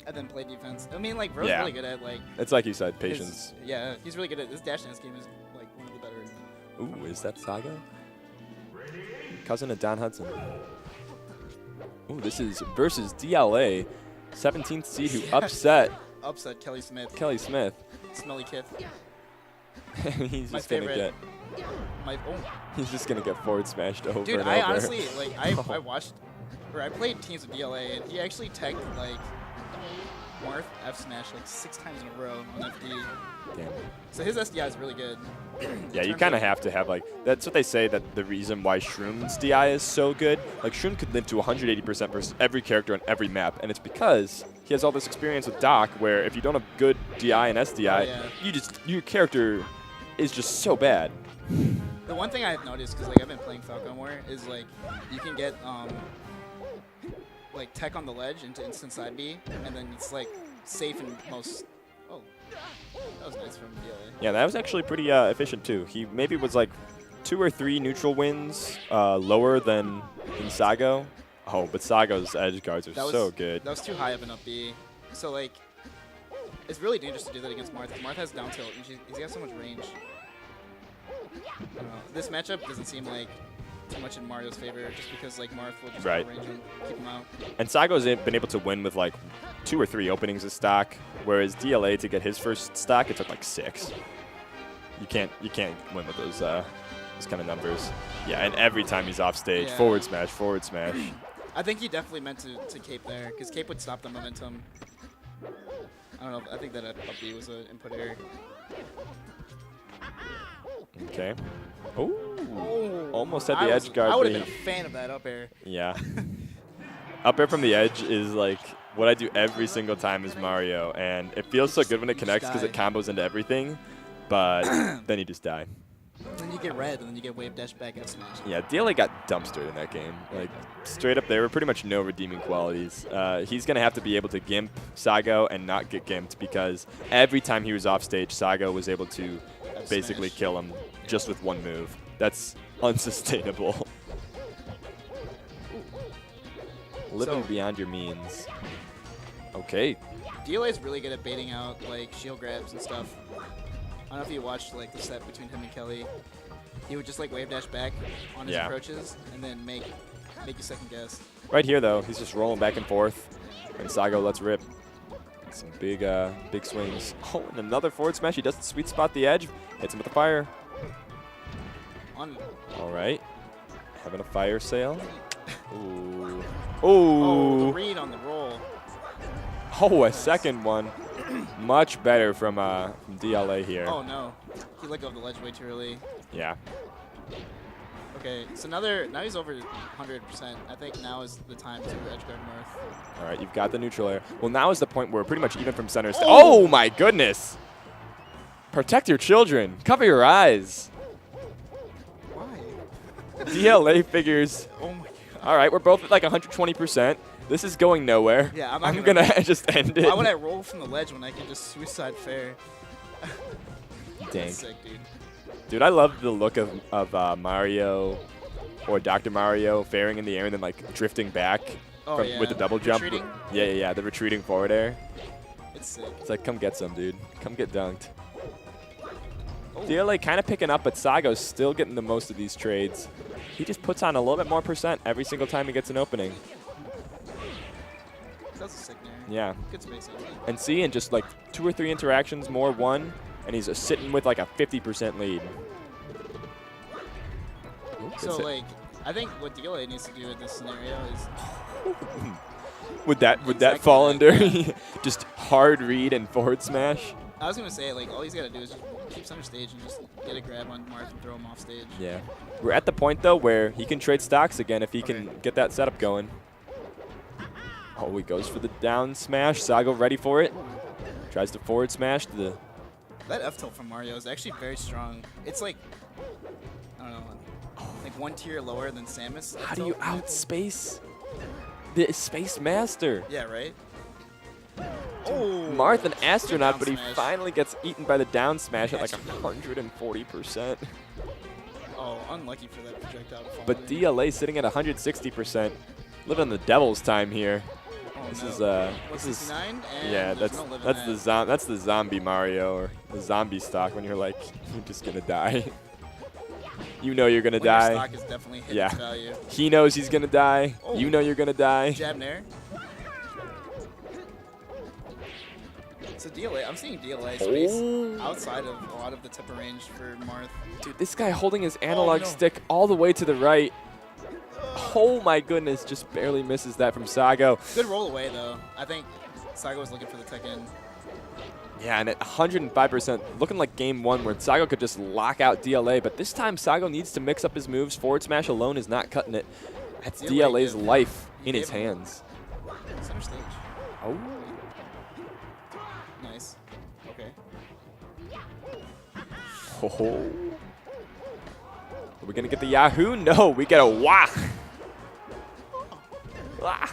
and then play defense. I mean, like, Bro's really good at, like... It's like you said, patience. He's really good at... This dash dance game is, like, one of the better. Ooh, is that Sago? Cousin of Don Hudson. Ooh, this is versus DLA, 17th seed who upset... Upset Kelly Smith. Kelly Smith. Smelly kid. He's just gonna get... He's just gonna get forward smashed over Dude, and I over. honestly, like, I watched... Or I played teams of DLA, and he actually teched, like... Marth F smash like 6 times in a row on FD. Damn. So his SDI is really good. Yeah, you kind of have to have, like, that's what they say, that the reason why Shroom's DI is so good. Like, Shroom could live to 180% versus every character on every map, and it's because he has all this experience with Doc, where if you don't have good DI and SDI, your character is just so bad. The one thing I've noticed, because like I've been playing Falcon War, is like you can get like tech on the ledge into instant side B, and then it's like safe in most. Oh, that was nice from DLA. Yeah, that was actually pretty efficient too. He maybe was like 2 or 3 neutral wins lower than in Sago. Oh, but Sago's edge guards are so good. That was too high of an up B. So like, it's really dangerous to do that against Marth. Marth has down tilt, and he's got so much range. I don't know. This matchup doesn't seem like too much in Mario's favor, just because like Marth will just range him, keep him out. And Sago's been able to win with like 2 or 3 openings of stock, whereas DLA to get his first stock it took like 6. You can't win with those kind of numbers. Yeah, and every time he's off stage, forward smash, forward smash. I think he definitely meant to cape there, because cape would stop the momentum. I don't know. I think that up B was an input error. Okay. Oh, almost had the edge guard. I would have been a fan of that up air. Yeah. Up air from the edge is like what I do every single time as Mario, and it feels so good when it connects because it combos into everything, but then you just die. Then you get red, and then you get wave dash back and smash. Yeah, DLA got dumpstered in that game. Like, straight up there were pretty much no redeeming qualities. He's going to have to be able to gimp Sago and not get gimped, because every time he was off stage, Sago was able to basically kill him just with one move. That's unsustainable. Living beyond your means. Okay. DLA is really good at baiting out like shield grabs and stuff. I don't know if you watched like the set between him and Kelly. He would just like wave dash back on his approaches and then make you second guess. Right here though, he's just rolling back and forth, and Sago lets rip. Some big swings. Oh, and another forward smash. He doesn't sweet spot the edge. Hits him with the fire. All right, having a fire sale. Ooh. Oh, the read on the roll. Oh, a second one. Much better from DLA here. Oh no, he let go of the ledge way too early. Yeah. Okay, so now he's over 100%. I think now is the time to edgeguard Marth. All right, you've got the neutral air. Well, now is the point where we're pretty much even from center. Oh my goodness! Protect your children. Cover your eyes. Why? DLA figures. Oh my god. All right, we're both at like 120%. This is going nowhere. Yeah, I'm gonna just end it. Why would I roll from the ledge when I can just suicide fair? Dang. That's sick, dude. Dude, I love the look of Mario or Dr. Mario fairing in the air and then like drifting back with the double jump. Retreating? Yeah, the retreating forward air. It's sick. It's like, come get some, dude. Come get dunked. DLA kind of picking up, but Sago's still getting the most of these trades. He just puts on a little bit more % every single time he gets an opening. That's a sick nair. Yeah. Good space. And see, in just like 2 or 3 interactions, more one, and he's sitting with like a 50% lead. So like, I think what DLA needs to do in this scenario is. Would that fall under just hard read and forward smash? I was gonna say like all he's gotta do is just keep center stage and just get a grab on Marth and throw him off stage. Yeah. We're at the point though where he can trade stocks again if he can get that setup going. Oh, he goes for the down smash. Sago ready for it. Tries to forward smash to the. That F tilt from Mario is actually very strong. It's like, I don't know, like 1 tier lower than Samus. How do you outspace the Space Master? Yeah, right? Oh, Marth an astronaut, but he finally gets eaten by the down smash at like 140%. Oh, unlucky for that projectile. But DLA sitting at 160%. Living on the devil's time here. Oh This no. is What's this is 69? And yeah. there's That's no live in that's that. that's the zombie Mario or the zombie stock when you're like you're just gonna die. You know you're gonna When your die. stock is definitely hit Yeah. its value. He knows he's gonna die. Oh. You know you're gonna die. Jab nair. So DLA, I'm seeing DLA space Oh. outside of a lot of the tip of range for Marth. Dude, this guy holding his analog no. stick all the way to the right. Oh my goodness, just barely misses that from Sago. Good roll away though. I think Sago was looking for the tech in. Yeah, and at 105%, looking like game one where Sago could just lock out DLA, but this time Sago needs to mix up his moves. Forward smash alone is not cutting it. That's DLA's life in his hands. Center stage. Oh. Nice. Okay. Ho. Are we going to get the Yahoo? No, we get a wah. Wah.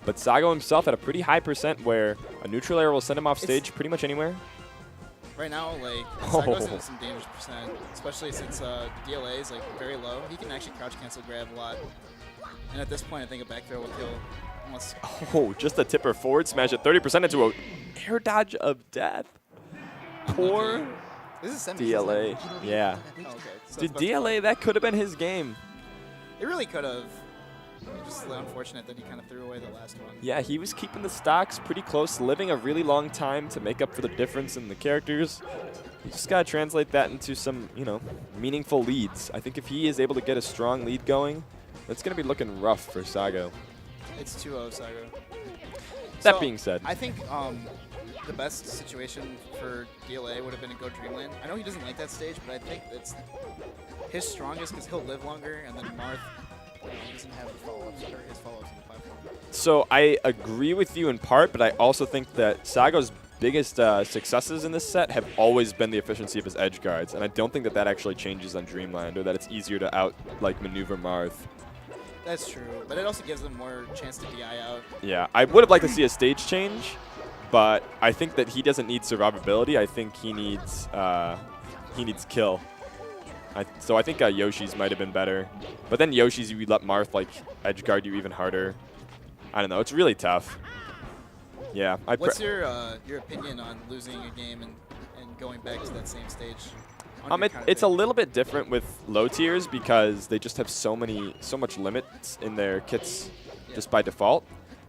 But Sago himself at a pretty high percent where a neutral air will send him off stage pretty much anywhere. Right now, like, Sago's in some dangerous percent, especially since DLA is like very low. He can actually crouch cancel grab a lot. And at this point, I think a back throw will kill. Unless Oh, just a tipper forward smash at 30% into a air dodge of death. Poor this is DLA. Yeah. Oh, okay. So Dude, it's about DLA, that could have been his game. It really could have. Just unfortunate that he kind of threw away the last one. Yeah, he was keeping the stocks pretty close, living a really long time to make up for the difference in the characters. You just got to translate that into some, you know, meaningful leads. I think if he is able to get a strong lead going, that's going to be looking rough for Sago. It's 2-0 Sago. That So, being said. I think the best situation for DLA would have been to go Dreamland. I know he doesn't like that stage, but I think it's his strongest because he'll live longer, and then Marth doesn't have the follow-ups or his follow-ups on the platform. So I agree with you in part, but I also think that Sago's biggest successes in this set have always been the efficiency of his edge guards, and I don't think that that actually changes on Dreamland or that it's easier to maneuver Marth. That's true, but it also gives them more chance to DI out. Yeah, I would have liked to see a stage change, but I think that he doesn't need survivability. I think he needs kill. So I think Yoshi's might have been better, but then Yoshi's you let Marth like edge guard you even harder. I don't know. It's really tough. Yeah. What's your opinion on losing a game and going back to that same stage? It's a little bit different with low tiers because they just have so much limits in their kits just by default.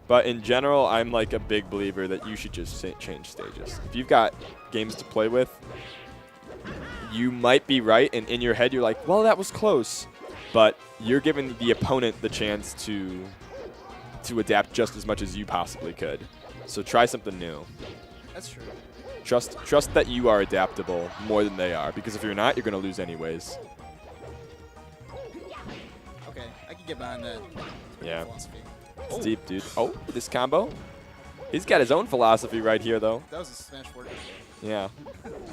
But in general, I'm like a big believer that you should just change stages. If you've got games to play with, you might be right, and in your head you're like, well, that was close. But you're giving the opponent the chance to adapt just as much as you possibly could. So try something new. That's true. Trust that you are adaptable more than they are, because if you're not, you're going to lose anyways. Okay, I can get behind that. Yeah. Philosophy. It's deep, dude. Oh, this combo. He's got his own philosophy right here, though. That was a smash work. Yeah.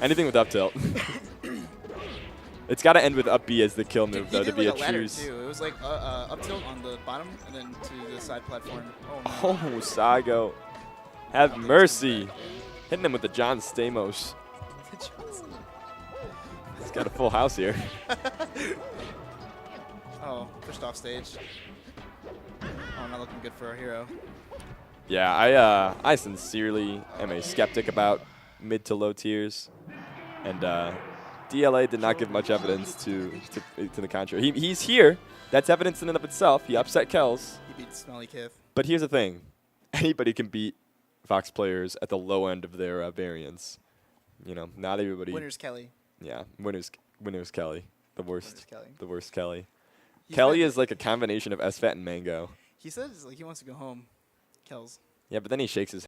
Anything with up tilt. It's got to end with up B as the kill move, though, to be a true. Too. It was like up tilt on the bottom and then to the side platform. Oh, man. Oh, Sago. Have mercy. Hitting him with the John Stamos. He's got a full house here. Oh, pushed off stage. Oh, not looking good for our hero. Yeah, I sincerely am a skeptic about mid to low tiers, and DLA did not give much evidence to the contrary. He's here. That's evidence in and of itself. He upset Kells. He beat Smelly Kith. But here's the thing: anybody can beat Fox players at the low end of their variance. You know, not everybody. Winner's Kelly. Yeah, winners Kelly, the worst. Winner's Kelly. The worst Kelly. He's Kelly is like a combination of SFAT and Mango. He says like he wants to go home. Kells. Yeah, but then he shakes his